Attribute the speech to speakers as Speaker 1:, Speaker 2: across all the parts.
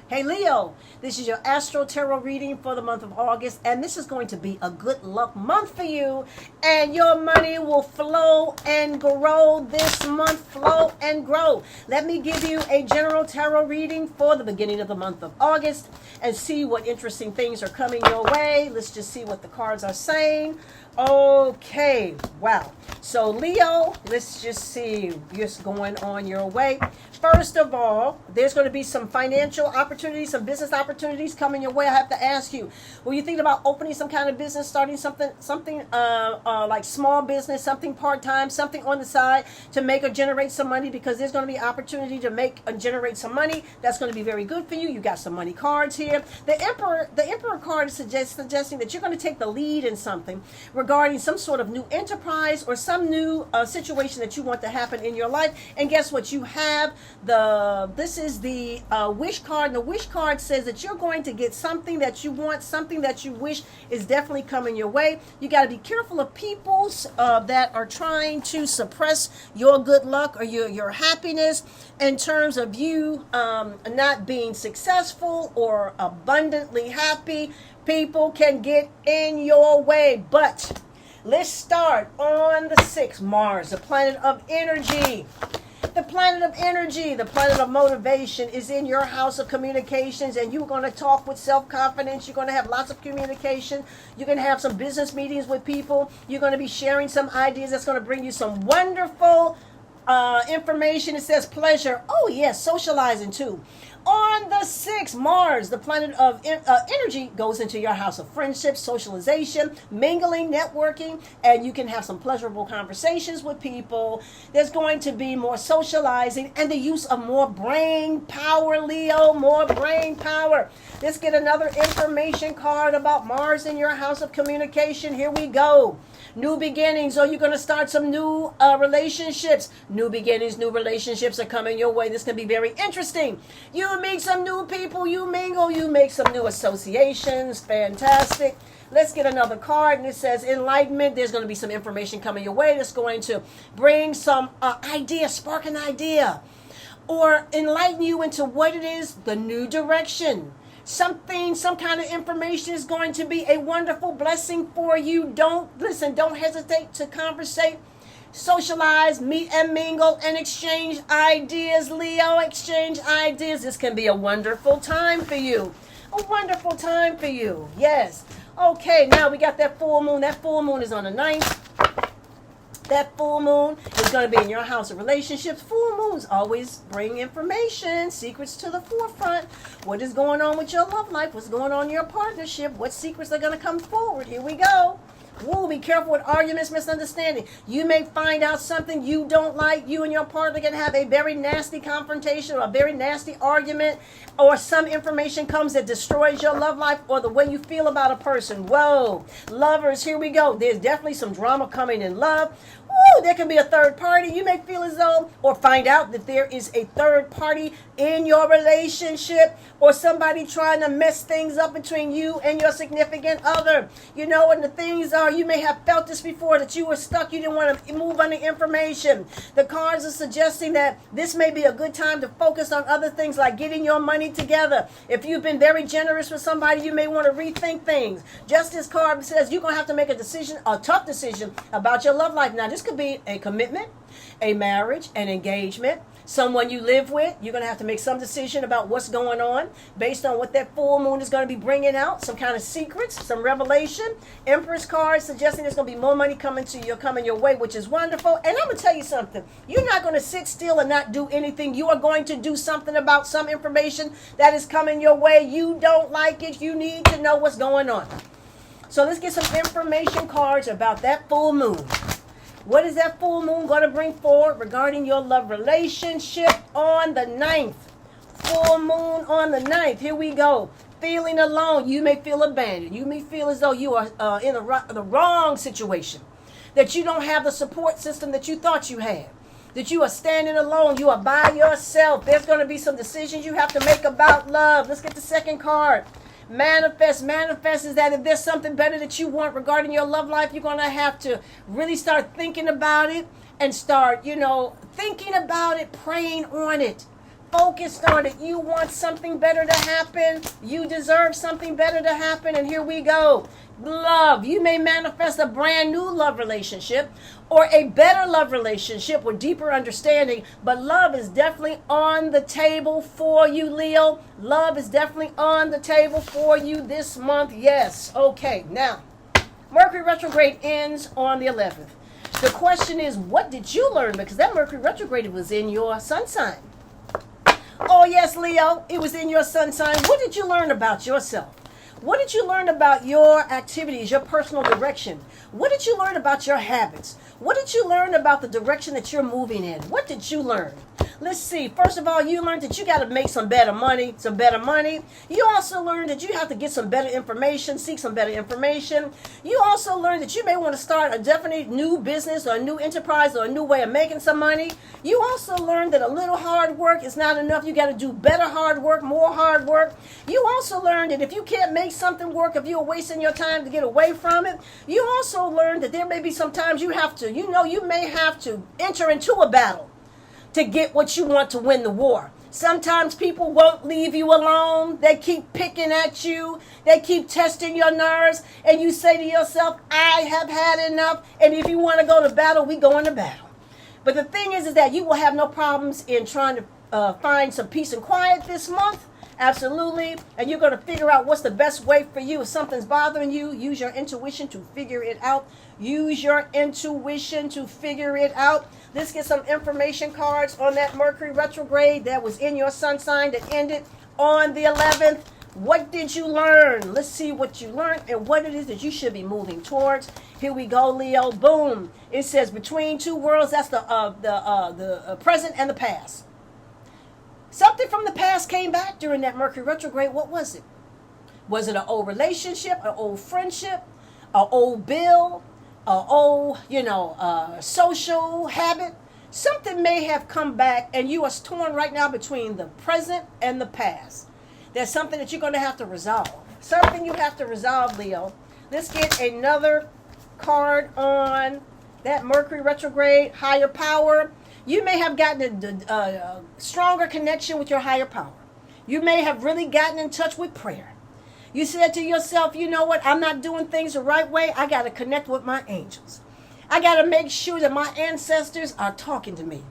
Speaker 1: Hey Leo, this is your Astro Tarot reading for the month of August, and this is going to be a good luck month for you, and your money will flow and grow this month, flow and grow. Let me give you a general tarot reading for the beginning of the month of August and see what interesting things are coming your way. Let's just see what the cards are saying. Okay, wow. So Leo, let's just see what's going on your way. First of all, there's going to be some financial opportunities, some business opportunities coming your way. I have to ask you, were you thinking about opening some kind of business, starting something like small business, something part-time, something on the side to make or generate some money? Because there's going to be opportunity to make and generate some money. That's going to be very good for you. You got some money cards here. The Emperor card is suggesting that you're going to take the lead in something regarding some sort of new enterprise or some new situation that you want to happen in your life. And guess what? You have this is the wish card, and the wish card says that you're going to get something that you want, something that you wish is definitely coming your way. You got to be careful of people that are trying to suppress your good luck or your happiness in terms of you not being successful or abundantly happy. People can get in your way, but let's start on the 6th. Mars, the planet of energy. The planet of energy, the planet of motivation is in your house of communications, and you're going to talk with self-confidence. You're going to have lots of communication. You're going to have some business meetings with people. You're going to be sharing some ideas that's going to bring you some wonderful information. It says pleasure. Oh, yes, socializing too. On the 6th, Mars, the planet of energy, goes into your house of friendship, socialization, mingling, networking, and you can have some pleasurable conversations with people. There's going to be more socializing and the use of more brain power, Leo, more brain power. Let's get another information card about Mars in your house of communication. Here we go. New beginnings. Are you going to start some new relationships? New beginnings, new relationships are coming your way. This can be very interesting. You meet some new people, you mingle, you make some new associations. Fantastic. Let's get another card, and it says enlightenment. There's going to be some information coming your way that's going to bring some idea, spark an idea, or enlighten you into what it is, the new direction. Some kind of information is going to be a wonderful blessing for you. Don't hesitate to conversate, socialize, meet and mingle, and exchange ideas, Leo. Exchange ideas. This can be a wonderful time for you. A wonderful time for you. Yes. Okay, now we got that full moon. That full moon is on the 9th. That full moon is going to be in your house of relationships. Full moons always bring information, secrets to the forefront. What is going on with your love life? What's going on in your partnership? What secrets are going to come forward? Here we go. Woo, be careful with arguments, misunderstanding. You may find out something you don't like. You and your partner can have a very nasty confrontation or a very nasty argument, or some information comes that destroys your love life or the way you feel about a person. Whoa, lovers, here we go. There's definitely some drama coming in love. Woo, there can be a third party. You may feel as though, or find out that there is a third party in your relationship, or somebody trying to mess things up between you and your significant other. You know, and the things are, you may have felt this before, that you were stuck, you didn't want to move on the information. The cards are suggesting that this may be a good time to focus on other things like getting your money together. If you've been very generous with somebody, you may want to rethink things. Justice card says you're going to have to make a decision, a tough decision about your love life. Now, this could be a commitment, a marriage, an engagement, someone you live with. You're going to have to make some decision about what's going on based on what that full moon is going to be bringing out, some kind of secrets, some revelation. Empress card suggesting there's going to be more money coming your way, which is wonderful. And I'm going to tell you something. You're not going to sit still and not do anything. You are going to do something about some information that is coming your way. You don't like it. You need to know what's going on. So let's get some information cards about that full moon. What is that full moon going to bring forward regarding your love relationship on the 9th? Full moon on the 9th. Here we go. Feeling alone. You may feel abandoned. You may feel as though you are in the wrong situation. That you don't have the support system that you thought you had. That you are standing alone. You are by yourself. There's going to be some decisions you have to make about love. Let's get the second card. Manifest is that if there's something better that you want regarding your love life, you're going to have to really start thinking about it and start, thinking about it, praying on it. focused on it. You want something better to happen. You deserve something better to happen. And here we go. Love. You may manifest a brand new love relationship or a better love relationship with deeper understanding. But love is definitely on the table for you, Leo. Love is definitely on the table for you this month. Yes. Okay. Now, Mercury retrograde ends on the 11th. The question is, what did you learn? Because that Mercury retrograde was in your sun sign. Oh, yes, Leo, it was in your sun sign. What did you learn about yourself? What did you learn about your activities, your personal direction? What did you learn about your habits? What did you learn about the direction that you're moving in? What did you learn? Let's see. First of all, you learned that you got to make some better money. You also learned that you have to get some better information, seek some better information. You also learned that you may want to start a definite new business or a new enterprise or a new way of making some money. You also learned that a little hard work is not enough. You got to do better hard work, more hard work. You also learned that if you can't make something work, if you're wasting your time to get away from it, you also learned that there may be some times you may have to enter into a battle to get what you want to win the war. Sometimes people won't leave you alone. They keep picking at you. They keep testing your nerves. And you say to yourself, I have had enough. And if you want to go to battle, we go into battle. But the thing is that you will have no problems in trying to find some peace and quiet this month. Absolutely. And you're going to figure out what's the best way for you. If something's bothering you, use your intuition to figure it out. Use your intuition to figure it out. Let's get some information cards on that Mercury retrograde that was in your sun sign that ended on the 11th. What did you learn? Let's see what you learned and what it is that you should be moving towards. Here we go, Leo. Boom. It says between two worlds. That's the present and the past. Something from the past came back during that Mercury retrograde. What was it? Was it an old relationship, an old friendship, an old bill, an old, social habit? Something may have come back and you are torn right now between the present and the past. There's something that you're going to have to resolve. Something you have to resolve, Leo. Let's get another card on that Mercury retrograde, higher power. You may have gotten a stronger connection with your higher power. You may have really gotten in touch with prayer. You said to yourself, you know what? I'm not doing things the right way. I got to connect with my angels. I got to make sure that my ancestors are talking to me.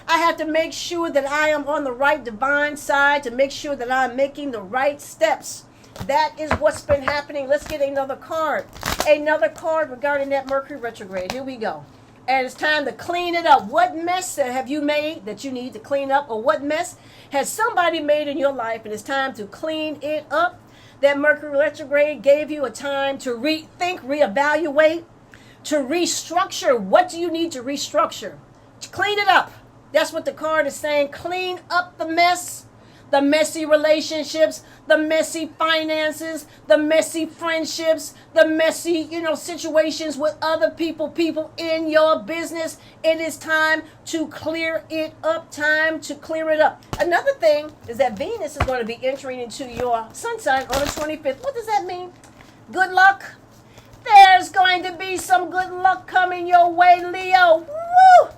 Speaker 1: I have to make sure that I am on the right divine side to make sure that I'm making the right steps. That is what's been happening. Let's get another card. Another card regarding that Mercury retrograde. Here we go. And it's time to clean it up. What mess have you made that you need to clean up? Or what mess has somebody made in your life? And it's time to clean it up. That Mercury retrograde gave you a time to rethink, reevaluate, to restructure. What do you need to restructure? To clean it up. That's what the card is saying. Clean up the mess. The messy relationships, the messy finances, the messy friendships, the messy, situations with other people in your business. It is time to clear it up. Time to clear it up. Another thing is that Venus is going to be entering into your sun sign on the 25th. What does that mean? Good luck. There's going to be some good luck coming your way, Leo. Woo!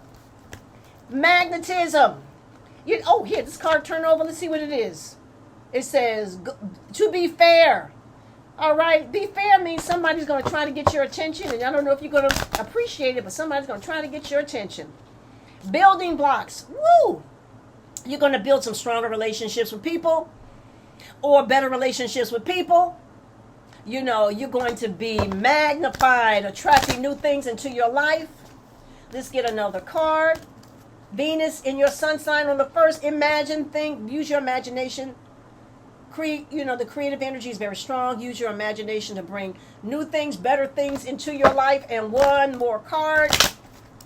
Speaker 1: Magnetism. Here, this card turn over. Let's see what it is. It says, to be fair. All right, be fair means somebody's going to try to get your attention, and I don't know if you're going to appreciate it, but somebody's going to try to get your attention. Building blocks. Woo! You're going to build some stronger relationships with people or better relationships with people. You're going to be magnified, attracting new things into your life. Let's get another card. Venus in your sun sign on the 1st. Use your imagination. The creative energy is very strong. Use your imagination to bring new things, better things into your life. And one more card.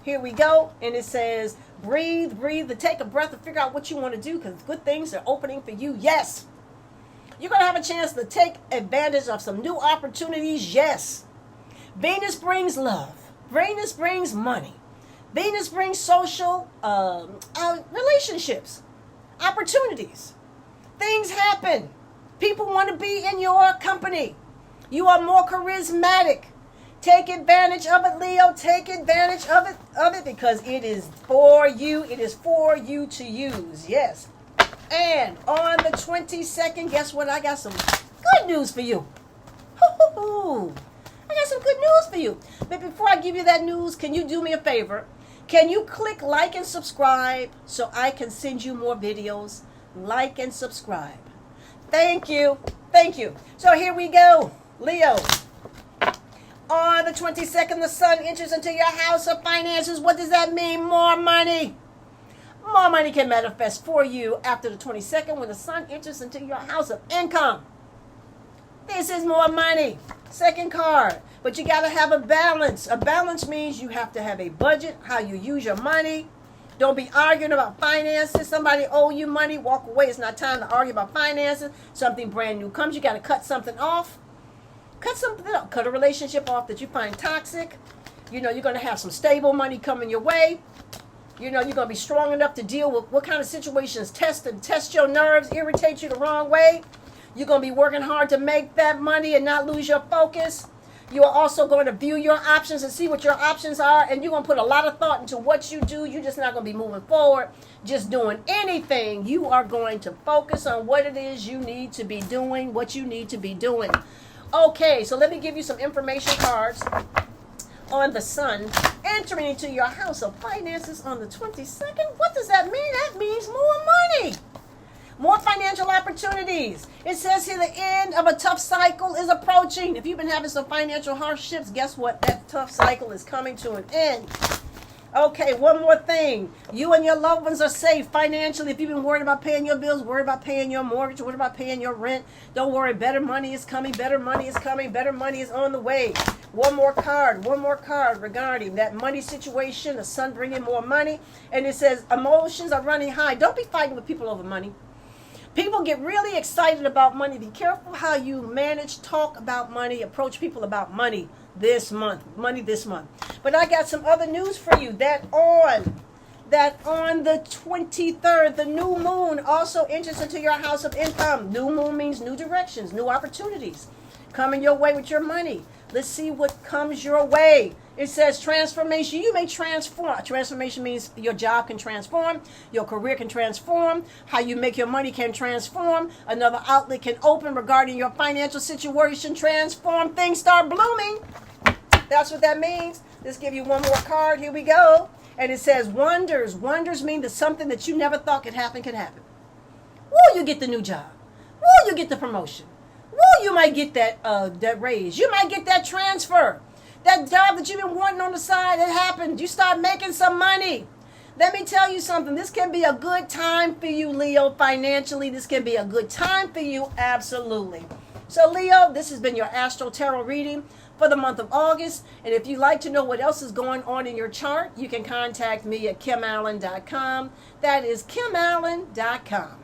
Speaker 1: Here we go. And it says, breathe, take a breath and figure out what you want to do because good things are opening for you. Yes. You're going to have a chance to take advantage of some new opportunities. Yes. Venus brings love. Venus brings money. Venus brings social relationships, opportunities. Things happen. People want to be in your company. You are more charismatic. Take advantage of it, Leo. Take advantage of it because it is for you. It is for you to use. Yes. And on the 22nd, guess what? I got some good news for you. Hoo-hoo-hoo. I got some good news for you. But before I give you that news, can you do me a favor? Can you click like and subscribe so I can send you more videos? Like and subscribe. Thank you. Thank you. So here we go. Leo. On the 22nd, the sun enters into your house of finances. What does that mean? More money. More money can manifest for you after the 22nd when the sun enters into your house of income. This is more money. Second card. But you got to have a balance. A balance means you have to have a budget, how you use your money. Don't be arguing about finances. Somebody owe you money, walk away. It's not time to argue about finances. Something brand new comes. You got to cut something off. Cut something off. Cut a relationship off that you find toxic. You know, you're going to have some stable money coming your way. You know, you're going to be strong enough to deal with what kind of situations test your nerves, irritate you the wrong way. You're going to be working hard to make that money and not lose your focus. You are also going to view your options and see what your options are, and you're going to put a lot of thought into what you do. You're just not going to be moving forward, just doing anything. You are going to focus on what it is you need to be doing, what you need to be doing. Okay, so let me give you some information cards on the sun entering into your house of finances on the 22nd. What does that mean? That means more money. More financial opportunities. It says here the end of a tough cycle is approaching. If you've been having some financial hardships, guess what? That tough cycle is coming to an end. Okay, one more thing. You and your loved ones are safe financially. If you've been worried about paying your bills, worried about paying your mortgage, worried about paying your rent, don't worry. Better money is coming. Better money is coming. Better money is on the way. One more card regarding that money situation. The sun bringing more money. And it says emotions are running high. Don't be fighting with people over money. People get really excited about money. Be careful how you manage, talk about money, approach people about money this month. But I got some other news for you. That on the 23rd, the new moon also enters into your house of income. New moon means new directions, new opportunities coming your way with your money. Let's see what comes your way. It says transformation. You may transform. Transformation means your job can transform. Your career can transform. How you make your money can transform. Another outlet can open regarding your financial situation. Transform. Things start blooming. That's what that means. Let's give you one more card. Here we go. And it says wonders. Wonders mean that something that you never thought could happen can happen. Woo, you get the new job. Woo, you get the promotion. Woo, you might get that raise. You might get that transfer. That job that you've been wanting on the side, it happened. You start making some money. Let me tell you something. This can be a good time for you, Leo, financially. This can be a good time for you, absolutely. So, Leo, this has been your Astro Tarot reading for the month of August. And if you'd like to know what else is going on in your chart, you can contact me at kimallen.com. That is kimallen.com.